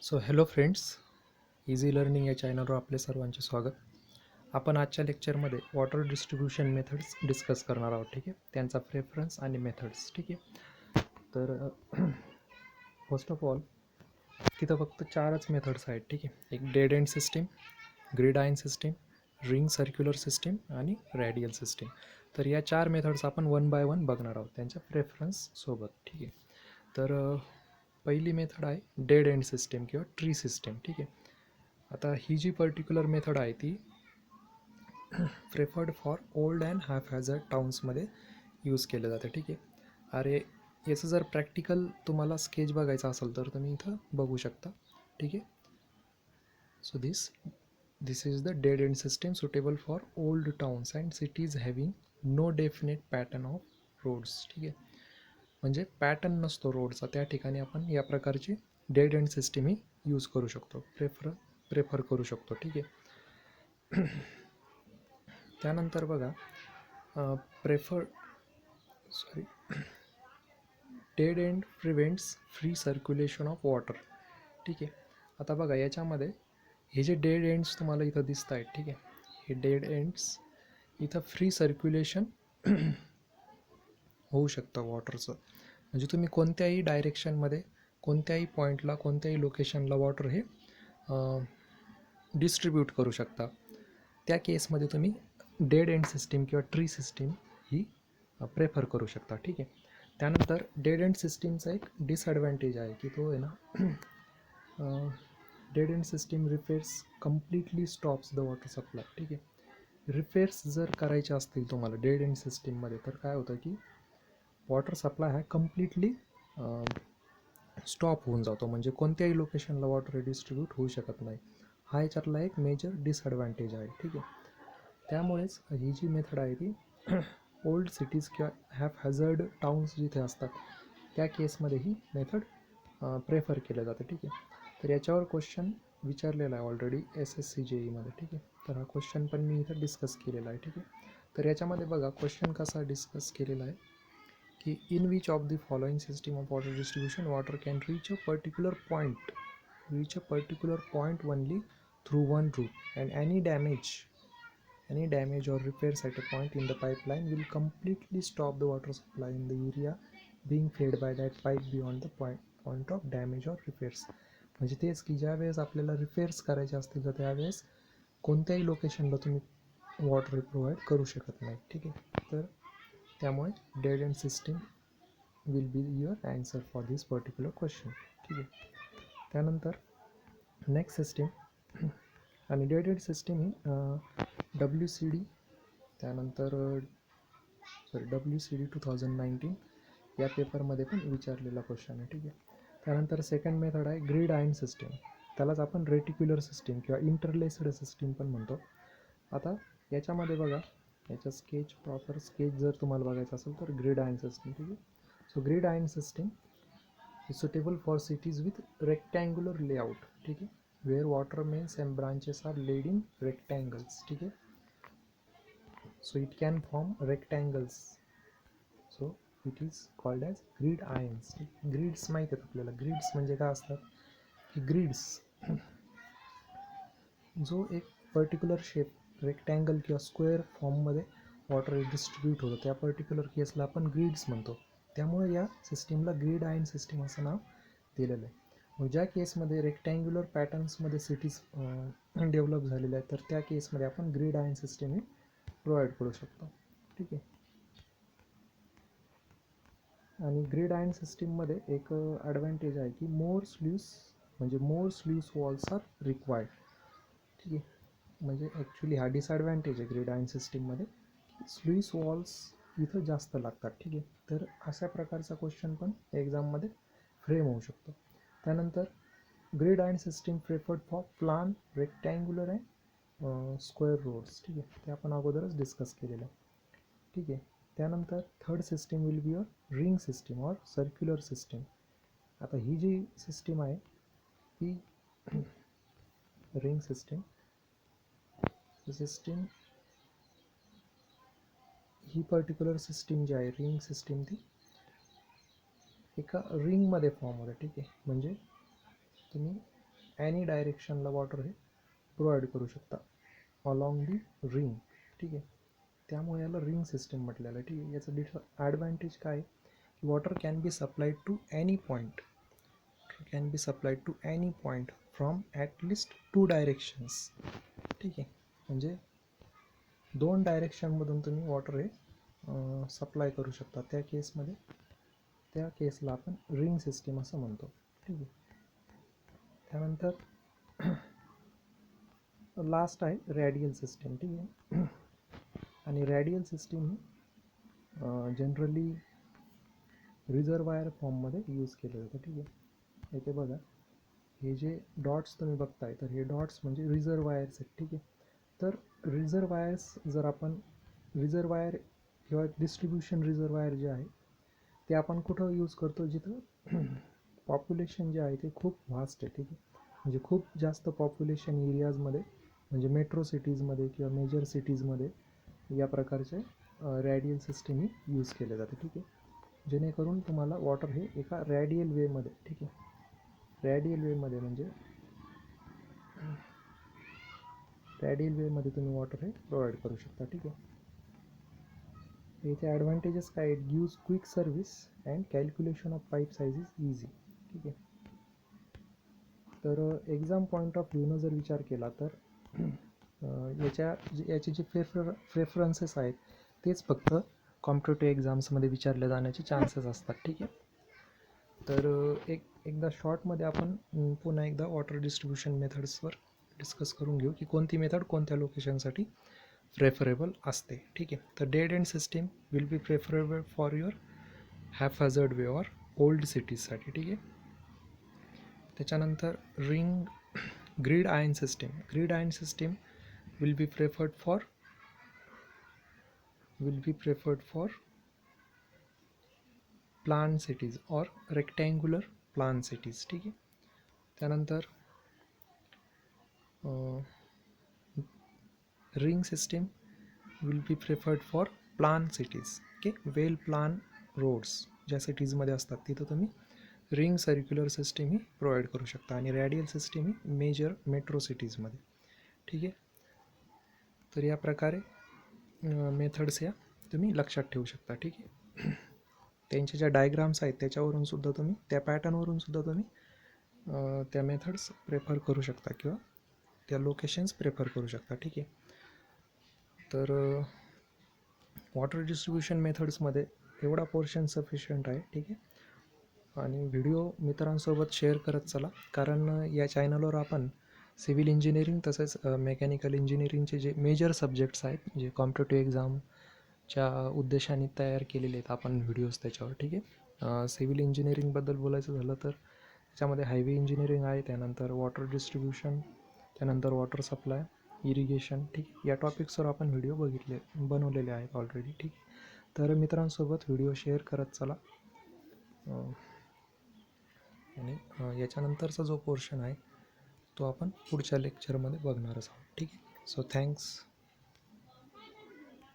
So hello friends, easy learning या चॅनलवर आपले सर्वांचे स्वागत. आपण आजच्या लेक्चरमध्ये वॉटर डिस्ट्रीब्युशन मेथड्स डिस्कस करणार आहोत. ठीक आहे, त्यांचा प्रेफरन्स आणि मेथड्स. ठीक आहे, तर फर्स्ट ऑफ ऑल तिथं फक्त चारच मेथड्स आहेत. ठीक आहे, एक dead end system, grid ion system, ring circular system आणि रॅडियल सिस्टीम. तर या चार मेथड्स आपण वन बाय वन बघणार आहोत त्यांच्या प्रेफरन्स सोबत. ठीक आहे, तर पहिली मेथड आहे डेड एंड सिस्टीम किंवा ट्री सिस्टीम. ठीक आहे, आता ही जी पर्टिक्युलर मेथड आहे ती preferred for old and half hazard टाउन्समध्ये यूज केलं जातं. ठीक आहे, अरे याचं जर प्रॅक्टिकल तुम्हाला स्केच बघायचा असेल तर तुम्ही इथं बघू शकता. ठीक आहे, so this is the dead end system suitable for old towns and cities having no definite pattern of roads. ठीक आहे, म्हणजे पॅटर्न नसतो रोडचा, त्या ठिकाणी आपण या प्रकारची डेड एंड सिस्टीम ही यूज करू शकतो, प्रेफर करू शकतो. ठीक आहे, त्यानंतर बघा prefer sorry dead end prevents free circulation of water. ठीक आहे, आता बघा याच्यामध्ये हे जे डेड एंड्स तुम्हाला इथं दिसत आहेत. ठीक आहे, हे डेड एंड्स इथं फ्री सर्क्युलेशन होऊ शकतं वॉटरचं. म्हणजे तुम्ही कोणत्याही डायरेक्शनमध्ये, कोणत्याही पॉईंटला, कोणत्याही लोकेशनला वॉटर हे डिस्ट्रीब्यूट करू शकता. त्या केसमध्ये तुम्ही डेड एंड सिस्टीम किंवा ट्री सिस्टीम ही प्रेफर करू शकता. ठीक आहे, त्यानंतर डेड एंड सिस्टीमचा एक डिसॲडव्हान्टेज आहे की तो आहे ना, dead end system repairs completely stops the water supply. ठीक आहे, रिपेअर्स जर करायचे असतील तुम्हाला डेड एंड सिस्टीममध्ये तर काय होतं की वॉटर सप्लाय हा कम्प्लिटली स्टॉप होऊन जातो, म्हणजे कोणत्याही लोकेशनला वॉटर डिस्ट्रीब्यूट होऊ शकत नाही. हा याच्यातला एक मेजर डिसॲडव्हान्टेज आहे. ठीक आहे, त्यामुळेच ही जी मेथड आहे ती ओल्ड सिटीज किंवा हॅझर्ड टाउन्स जिथे असतात त्या केसमध्ये ही मेथड प्रेफर केलं जातं. ठीक आहे, तर याच्यावर क्वेश्चन विचारलेला आहे ऑलरेडी SSCJEमध्ये. ठीक आहे, तर हा क्वेश्चन पण मी इथं डिस्कस केलेला आहे. ठीक आहे, तर याच्यामध्ये बघा क्वेश्चन कसा डिस्कस केलेला आहे की in which of the following system of water distribution water can reach a particular point only through one route and any damage or repairs at a point in the pipeline will completely stop the water supply in the area being fed by that pipe beyond the point of damage or repairs. म्हणजे तेच की ज्या वेळेस आपल्याला repairs करायचे असतील तर त्यावेळेस कोणत्याही लोकेशनला तुम्ही वॉटर प्रोव्हाइड करू शकत नाही. ठीक आहे, तर त्यामुळे dead end system will be your answer for this particular question. ठीक आहे, त्यानंतर नेक्स्ट सिस्टीम आणि डेड एंड सिस्टीम ही WCD त्यानंतर WCD 2019 या पेपरमध्ये पण विचारलेला क्वेश्चन आहे. ठीक आहे, त्यानंतर सेकंड मेथड आहे ग्रिड आयन सिस्टीम, त्यालाच आपण रेटिक्युलर सिस्टीम किंवा इंटरलेस्ड सिस्टीम पण म्हणतो. आता याच्यामध्ये बघा याचा प्रॉपर स्केच जर तुम्हाला बघायचा असेल तर ग्रिड आयन सिस्टीम. ठीक आहे, so grid ion system is suitable for cities with rectangular layout. ठीक आहे, where water mains and branches are laid in rectangles. ठीक आहे, so it can form rectangles, so it is called as grid ions. Grids माहिती आहेत आपल्याला, grids म्हणजे काय असतात की ग्रिड्स जो एक पर्टिक्युलर शेप रेक्टँगल किंवा स्क्वेअर फॉर्ममध्ये वॉटर डिस्ट्रीब्यूट होतं त्या पर्टिक्युलर केसला आपण ग्रिड्स म्हणतो. त्यामुळे या सिस्टीमला ग्रिड आयन सिस्टीम असं नाव दिलेलं आहे. मग ज्या केसमध्ये रेक्टँग्युलर पॅटर्न्समध्ये सिटीज डेव्हलप झालेल्या आहेत तर त्या केसमध्ये आपण ग्रिड आयन सिस्टीम ही प्रोव्हाइड करू शकतो. ठीक आहे, आणि ग्रिड आयन सिस्टीममध्ये एक ॲडव्हान्टेज आहे की मोर स्ल्यूस वॉल्स आर रिक्वायर्ड. ठीक आहे, म्हणजे ॲक्च्युली हा डिसॲडव्हान्टेज आहे ग्रिड आयन सिस्टीममध्ये, स्ल्यूस वॉल्स इथं जास्त लागतात. ठीक आहे, तर अशा प्रकारचा क्वेश्चन पण एक्झाममध्ये फ्रेम होऊ शकतो. त्यानंतर gridiron system preferred for plan rectangular and square roads. ठीक आहे, ते आपण अगोदरच डिस्कस केलेलं आहे. ठीक आहे, त्यानंतर third system will be a ring system or circular system. आता ही जी सिस्टीम आहे ही रिंग सिस्टीम ही पर्टिक्युलर सिस्टीम जी आहे रिंग सिस्टीम ती एका रिंगमध्ये फॉर्म होते. ठीक आहे, म्हणजे तुम्ही ॲनी डायरेक्शनला वॉटर हे प्रोव्हाइड करू शकता अलॉंग दी रिंग. ठीक आहे, त्यामुळे याला रिंग सिस्टीम म्हटलेलं आहे. ठीक आहे, याचं ॲडव्हान्टेज काय आहे, water can be supplied to any point, can be supplied to any point from at least 2 directions. ठीक आहे, म्हणजे 2 डायरेक्शनमधून तुम्ही वॉटर हे सप्लाय करू शकता. त्या केसला आपण रिंग सिस्टीम असं म्हणतो. ठीक आहे, त्यानंतर लास्ट आहे रॅडियल सिस्टीम. ठीक आहे, आणि रॅडियल सिस्टीम ही जनरली रिझर्वायर फॉर्ममध्ये यूज केलं जातं. ठीक आहे, इथे बघा हे जे डॉट्स तुम्ही बघताय, तर हे डॉट्स म्हणजे रिझर्वायर्स आहेत. ठीक आहे, तर रिझर्वायर्स जर आपण रिझर्वायर किंवा डिस्ट्रीब्युशन रिझर्वायर जे आहे ते आपण कुठं यूज करतो, जिथं पॉप्युलेशन जे आहे ते खूप व्हास्ट आहे. ठीक आहे, म्हणजे खूप जास्त पॉप्युलेशन एरियाजमध्ये, म्हणजे मेट्रो सिटीजमध्ये किंवा मेजर सिटीजमध्ये या प्रकारचे रॅडियल सिस्टीम ही यूज केले जाते. ठीक आहे, जेणेकरून तुम्हाला वॉटर हे एका रॅडियल वेमध्ये, ठीक आहे, रॅडियल वेमध्ये म्हणजे रॅडियल वेमध्ये तुम्ही वॉटर हे प्रोव्हाइड करू शकता. ठीक आहे, याचे ॲडव्हान्टेजेस काय आहेत, gives quick service and calculation of pipe size is easy. ठीक आहे, तर एक्झाम पॉईंट ऑफ व्ह्यूनं जर विचार केला तर याचे जे प्रेफरन्सेस आहेत तेच फक्त कॉम्पिटेटिव्ह एक्झाम्समध्ये विचारले जाण्याचे चान्सेस असतात. ठीक आहे, तर एकदा शॉर्टमध्ये आपण पुन्हा एकदा वॉटर डिस्ट्रीब्युशन मेथड्सवर डिस्कस करून घेऊ की कोणती मेथड कोणत्या लोकेशनसाठी प्रेफरेबल असते. ठीक आहे, तर dead end system will be preferable for your haphazard way or old सिटीजसाठी. ठीक आहे, त्याच्यानंतर grid iron system will be preferred for plan cities और रेक्टँग्युलर प्लान सिटीज. ठीक आहे, त्यानंतर ring system will be preferred for plan cities. Okay, well plan roads ज्या सिटीजमध्ये असतात तिथं तुम्ही रिंग सर्क्युलर सिस्टीम ही प्रोव्हाइड करू शकता, आणि रॅडियल सिस्टीम ही मेजर मेट्रो सिटीजमध्ये. ठीक आहे, तर या प्रकारे मेथड्स या तुम्ही लक्षात ठेवू शकता. ठीक आहे, त्यांच्या ज्या डायग्राम्स आहेत त्याच्यावरून सुद्धा तुम्ही, त्या पॅटर्नवरून सुद्धा तुम्ही त्या मेथड्स प्रेफर करू शकता किंवा त्या लोकेशन्स प्रेफर करू शकता. ठीक आहे, तर वॉटर डिस्ट्रीब्युशन मेथड्समध्ये एवढा पोर्शन सफिशियंट आहे. ठीक आहे, आणि व्हिडिओ मित्रांसोबत शेअर करत चला, कारण या चॅनलवर आपण सिव्हिल इंजिनिअरिंग तसेच मेकॅनिकल इंजिनिअरिंगचे जे मेजर सब्जेक्ट्स आहेत जे कॉम्पिटेटिव्ह एक्झामच्या उद्देशाने तयार केलेले आहेत आपण व्हिडिओज त्याच्यावर. ठीक आहे, सिव्हिल इंजिनिअरिंगबद्दल बोलायचं झालं तर त्याच्यामध्ये हायवे इंजिनिअरिंग आहे, त्यानंतर वॉटर डिस्ट्रीब्युशन, त्यानंतर वॉटर सप्लाय, इरिगेशन. ठीक आहे, या टॉपिक्सवर आपण व्हिडिओ बनवलेले आहेत ऑलरेडी. ठीक आहे, तर मित्रांसोबत व्हिडिओ शेअर करत चला, आणि याच्यानंतरचा जो पोर्शन आहे तो आपण पुढच्या लेक्चरमध्ये बघणारच आहोत. ठीक आहे, सो थँक्स.